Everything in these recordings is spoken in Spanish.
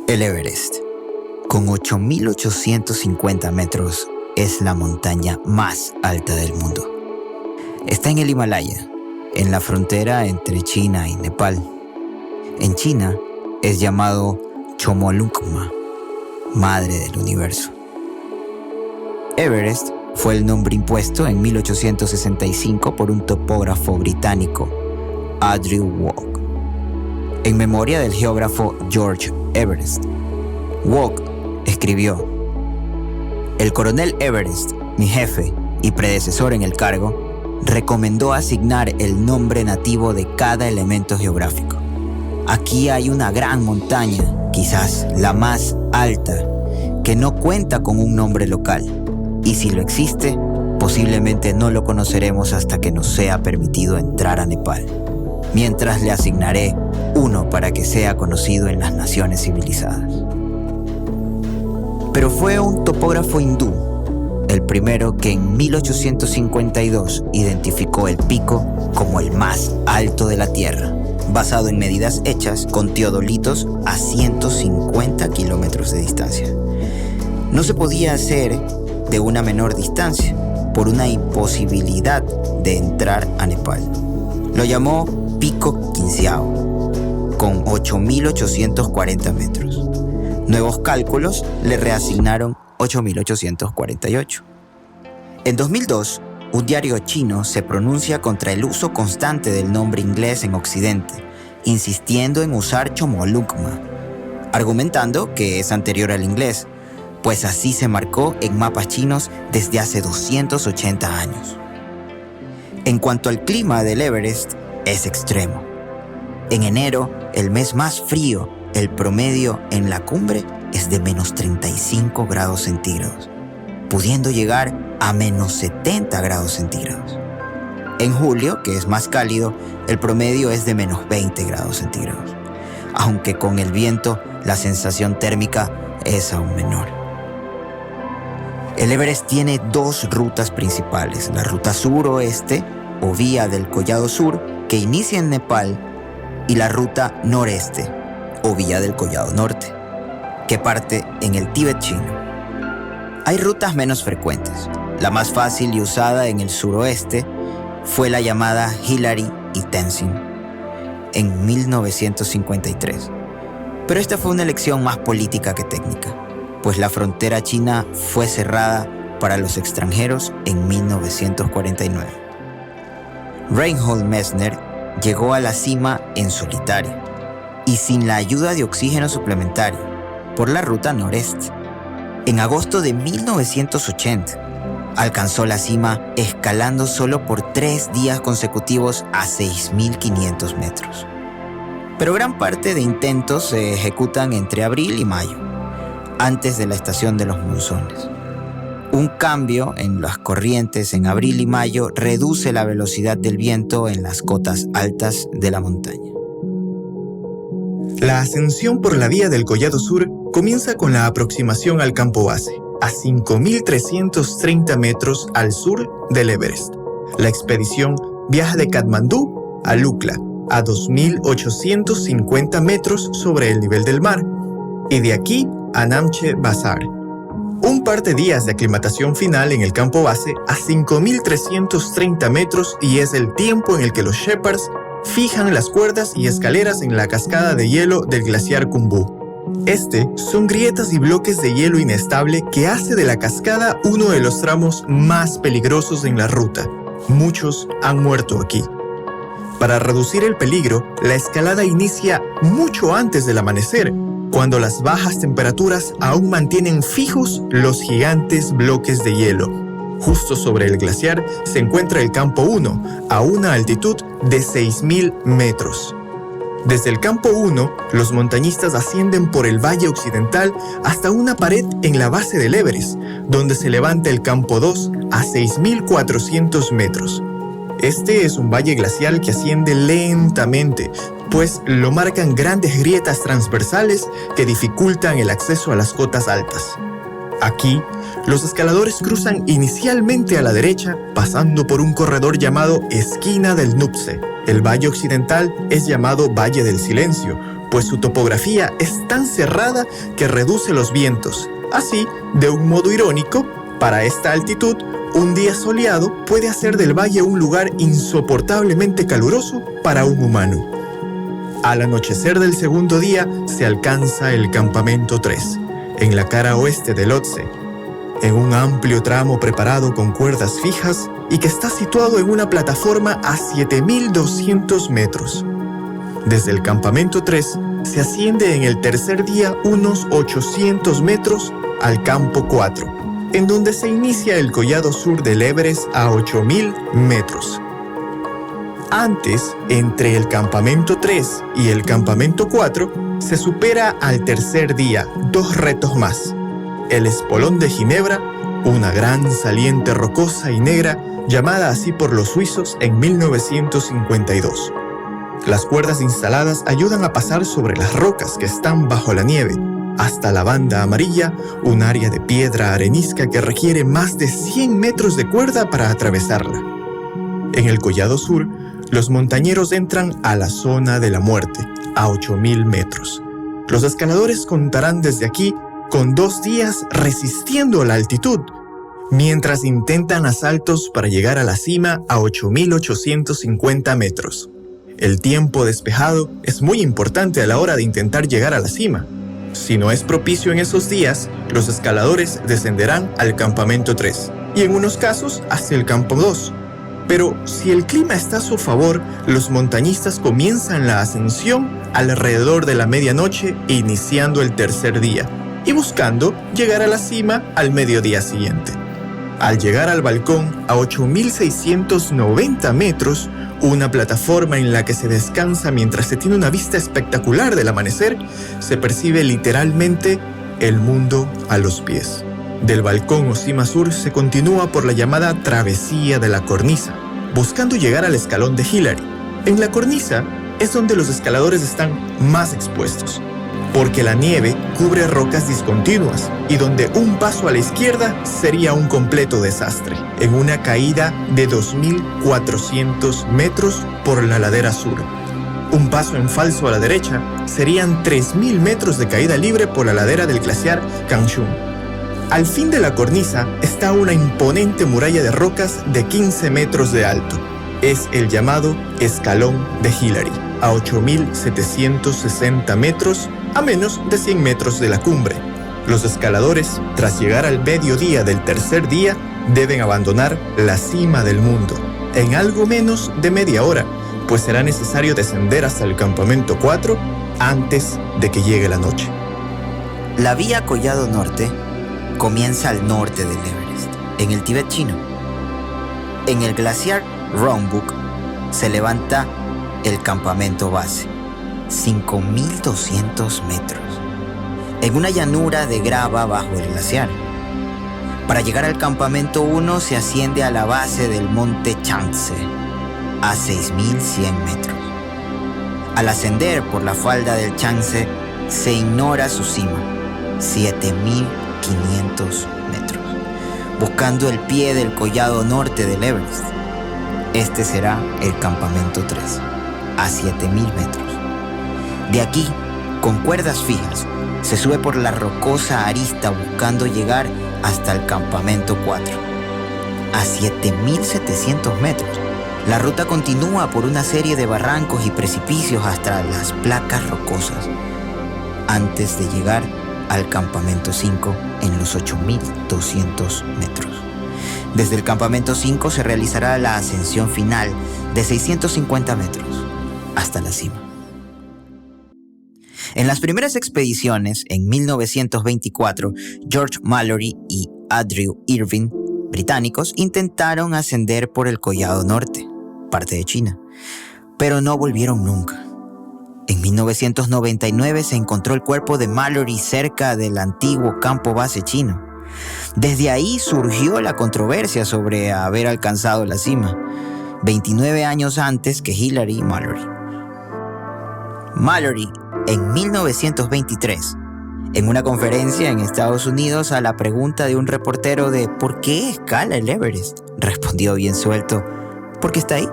El Everest, con 8.850 metros, es la montaña más alta del mundo. Está en el Himalaya, en la frontera entre China y Nepal. En China es llamado Chomolungma, madre del universo. Everest fue el nombre impuesto en 1865 por un topógrafo británico, Andrew Walk, en memoria del geógrafo George Everest. Walk escribió: "El coronel Everest, mi jefe y predecesor en el cargo, recomendó asignar el nombre nativo de cada elemento geográfico. Aquí hay una gran montaña, quizás la más alta, que no cuenta con un nombre local. Y si lo existe, posiblemente no lo conoceremos hasta que nos sea permitido entrar a Nepal. Mientras le asignaré uno para que sea conocido en las naciones civilizadas". Pero fue un topógrafo hindú el primero que en 1852 identificó el pico como el más alto de la Tierra, basado en medidas hechas con teodolitos a 150 kilómetros de distancia. No se podía hacer de una menor distancia por una imposibilidad de entrar a Nepal. Lo llamó Pico Quinciao, con 8.840 metros. Nuevos cálculos le reasignaron 8.848. En 2002, un diario chino se pronuncia contra el uso constante del nombre inglés en Occidente, insistiendo en usar Chomolungma, argumentando que es anterior al inglés, pues así se marcó en mapas chinos desde hace 280 años. En cuanto al clima del Everest, es extremo. En enero, el mes más frío, el promedio en la cumbre es de menos 35 grados centígrados, pudiendo llegar a menos 70 grados centígrados. En julio, que es más cálido, el promedio es de menos 20 grados centígrados, aunque con el viento la sensación térmica es aún menor. El Everest tiene dos rutas principales: la ruta sur-oeste o vía del Collado Sur, que inicia en Nepal, y la ruta noreste o vía del Collado Norte, que parte en el Tíbet chino. Hay rutas menos frecuentes. La más fácil y usada en el suroeste fue la llamada Hillary y Tenzing en 1953. Pero esta fue una elección más política que técnica, pues la frontera china fue cerrada para los extranjeros en 1949. Reinhold Messner llegó a la cima en solitario y sin la ayuda de oxígeno suplementario por la ruta noreste. En agosto de 1980 alcanzó la cima escalando solo por 3 días consecutivos a 6.500 metros. Pero gran parte de intentos se ejecutan entre abril y mayo, antes de la estación de los monzones. Un cambio en las corrientes en abril y mayo reduce la velocidad del viento en las cotas altas de la montaña. La ascensión por la vía del Collado Sur comienza con la aproximación al campo base, a 5.330 metros al sur del Everest. La expedición viaja de Katmandú a Lukla, a 2.850 metros sobre el nivel del mar, y de aquí a Namche Bazar. Un par de días de aclimatación final en el campo base a 5.330 metros y es el tiempo en el que los Sherpas fijan las cuerdas y escaleras en la cascada de hielo del glaciar Khumbu. Son grietas y bloques de hielo inestable que hace de la cascada uno de los tramos más peligrosos en la ruta. Muchos han muerto aquí. Para reducir el peligro, la escalada inicia mucho antes del amanecer, cuando las bajas temperaturas aún mantienen fijos los gigantes bloques de hielo. Justo sobre el glaciar se encuentra el Campo 1, a una altitud de 6.000 metros. Desde el Campo 1, los montañistas ascienden por el Valle Occidental hasta una pared en la base del Everest, donde se levanta el Campo 2 a 6.400 metros. Este es un valle glacial que asciende lentamente, pues lo marcan grandes grietas transversales que dificultan el acceso a las cotas altas. Aquí, los escaladores cruzan inicialmente a la derecha, pasando por un corredor llamado Esquina del Nuptse. El valle occidental es llamado Valle del Silencio, pues su topografía es tan cerrada que reduce los vientos. Así, de un modo irónico, para esta altitud, un día soleado puede hacer del valle un lugar insoportablemente caluroso para un humano. Al anochecer del segundo día se alcanza el campamento 3, en la cara oeste del Lhotse, en un amplio tramo preparado con cuerdas fijas y que está situado en una plataforma a 7.200 metros. Desde el campamento 3 se asciende en el tercer día unos 800 metros al campo 4, en donde se inicia el collado sur del Everest a 8.000 metros. Antes, entre el campamento 3 y el campamento 4, se supera al tercer día 2 retos más. El Espolón de Ginebra, una gran saliente rocosa y negra llamada así por los suizos en 1952. Las cuerdas instaladas ayudan a pasar sobre las rocas que están bajo la nieve, hasta la banda amarilla, un área de piedra arenisca que requiere más de 100 metros de cuerda para atravesarla. En el collado sur, los montañeros entran a la zona de la muerte, a 8.000 metros. Los escaladores contarán desde aquí con 2 días resistiendo la altitud, mientras intentan asaltos para llegar a la cima a 8.850 metros. El tiempo despejado es muy importante a la hora de intentar llegar a la cima. Si no es propicio en esos días, los escaladores descenderán al campamento 3 y en unos casos hacia el campo 2. Pero si el clima está a su favor, los montañistas comienzan la ascensión alrededor de la medianoche, iniciando el tercer día y buscando llegar a la cima al mediodía siguiente. Al llegar al balcón a 8.690 metros, una plataforma en la que se descansa mientras se tiene una vista espectacular del amanecer, se percibe literalmente el mundo a los pies. Del balcón o cima sur se continúa por la llamada Travesía de la Cornisa, buscando llegar al escalón de Hillary. En la cornisa es donde los escaladores están más expuestos, porque la nieve cubre rocas discontinuas y donde un paso a la izquierda sería un completo desastre, en una caída de 2.400 metros por la ladera sur. Un paso en falso a la derecha serían 3.000 metros de caída libre por la ladera del glaciar Kangshung. Al fin de la cornisa está una imponente muralla de rocas de 15 metros de alto. Es el llamado Escalón de Hillary, a 8.760 metros, a menos de 100 metros de la cumbre. Los escaladores, tras llegar al mediodía del tercer día, deben abandonar la cima del mundo en algo menos de media hora, pues será necesario descender hasta el campamento 4 antes de que llegue la noche. La vía Collado Norte comienza al norte del Everest, en el Tíbet chino. En el glaciar Rongbuk se levanta el campamento base, 5.200 metros, en una llanura de grava bajo el glaciar. Para llegar al campamento 1 se asciende a la base del monte Changtse, a 6.100 metros. Al ascender por la falda del Changtse se ignora su cima, 7.500 metros, buscando el pie del collado norte del Everest. Este será el campamento 3, a 7.000 metros. De aquí, con cuerdas fijas, se sube por la rocosa arista buscando llegar hasta el campamento 4, a 7.700 metros. La ruta continúa por una serie de barrancos y precipicios hasta las placas rocosas, antes de llegar al campamento 5 en los 8.200 metros. Desde el campamento 5 se realizará la ascensión final de 650 metros hasta la cima. En las primeras expediciones, en 1924, George Mallory y Andrew Irvine, británicos, intentaron ascender por el Collado Norte, parte de China, pero no volvieron nunca. En 1999 se encontró el cuerpo de Mallory cerca del antiguo campo base chino. Desde ahí surgió la controversia sobre haber alcanzado la cima, 29 años antes que Hillary y Mallory. Mallory, en 1923, en una conferencia en Estados Unidos, a la pregunta de un reportero de ¿por qué escala el Everest?, respondió bien suelto: porque está ahí.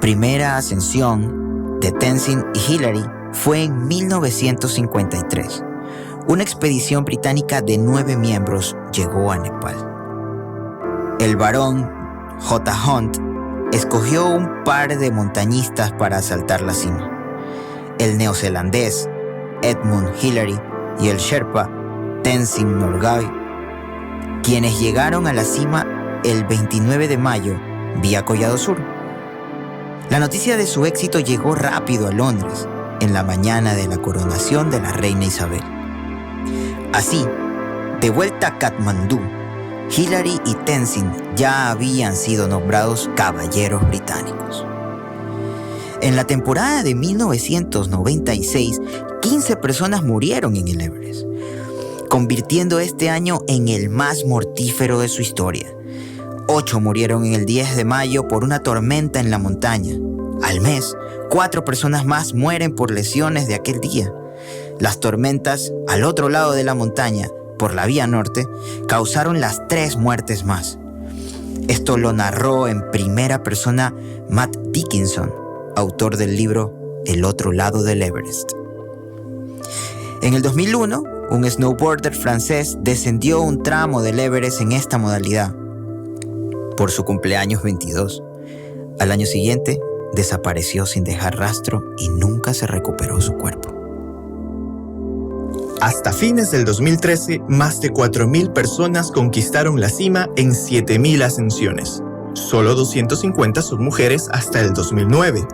Primera ascensión de Tenzin y Hillary fue en 1953. Una expedición británica de 9 miembros llegó a Nepal. El barón J. Hunt escogió un par de montañistas para asaltar la cima. El neozelandés Edmund Hillary y el Sherpa Tenzin Norgay, quienes llegaron a la cima el 29 de mayo vía Collado Sur. La noticia de su éxito llegó rápido a Londres en la mañana de la coronación de la reina Isabel. Así, de vuelta a Katmandú, Hillary y Tenzin ya habían sido nombrados caballeros británicos. En la temporada de 1996, 15 personas murieron en el Everest, convirtiendo este año en el más mortífero de su historia. 8 murieron en el 10 de mayo por una tormenta en la montaña. Al mes, 4 personas más mueren por lesiones de aquel día. Las tormentas al otro lado de la montaña, por la vía norte, causaron las 3 muertes más. Esto lo narró en primera persona Matt Dickinson, autor del libro El otro lado del Everest. En el 2001, un snowboarder francés descendió un tramo del Everest en esta modalidad por su cumpleaños 22. Al año siguiente, desapareció sin dejar rastro y nunca se recuperó su cuerpo. Hasta fines del 2013, más de 4.000 personas conquistaron la cima en 7.000 ascensiones. Solo 250 son mujeres hasta el 2009.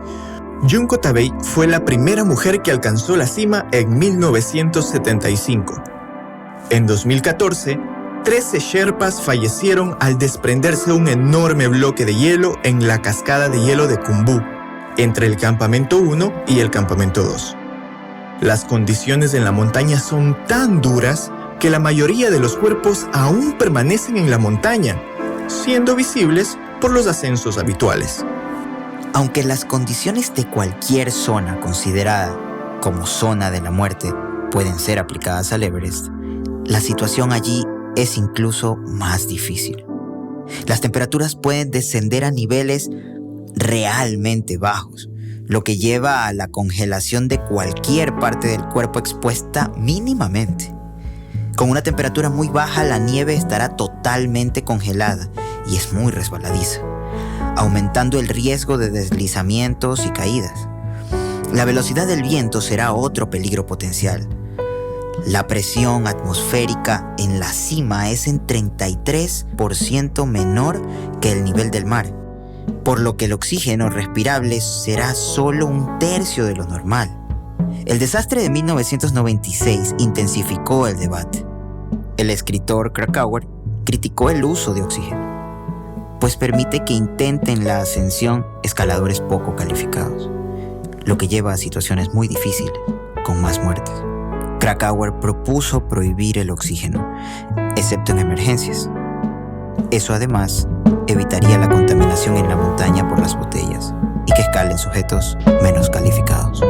Junko Tabei fue la primera mujer que alcanzó la cima en 1975. En 2014, 13 Sherpas fallecieron al desprenderse un enorme bloque de hielo en la cascada de hielo de Khumbu, entre el campamento 1 y el campamento 2. Las condiciones en la montaña son tan duras que la mayoría de los cuerpos aún permanecen en la montaña, siendo visibles por los ascensos habituales. Aunque las condiciones de cualquier zona considerada como zona de la muerte pueden ser aplicadas al Everest, la situación allí es incluso más difícil. Las temperaturas pueden descender a niveles realmente bajos, lo que lleva a la congelación de cualquier parte del cuerpo expuesta mínimamente. Con una temperatura muy baja, la nieve estará totalmente congelada y es muy resbaladiza, aumentando el riesgo de deslizamientos y caídas. La velocidad del viento será otro peligro potencial. La presión atmosférica en la cima es en 33% menor que el nivel del mar, por lo que el oxígeno respirable será solo 1/3 de lo normal. El desastre de 1996 intensificó el debate. El escritor Krakauer criticó el uso de oxígeno, pues permite que intenten la ascensión escaladores poco calificados, lo que lleva a situaciones muy difíciles, con más muertes. Krakauer propuso prohibir el oxígeno, excepto en emergencias. Eso además evitaría la contaminación en la montaña por las botellas y que escalen sujetos menos calificados.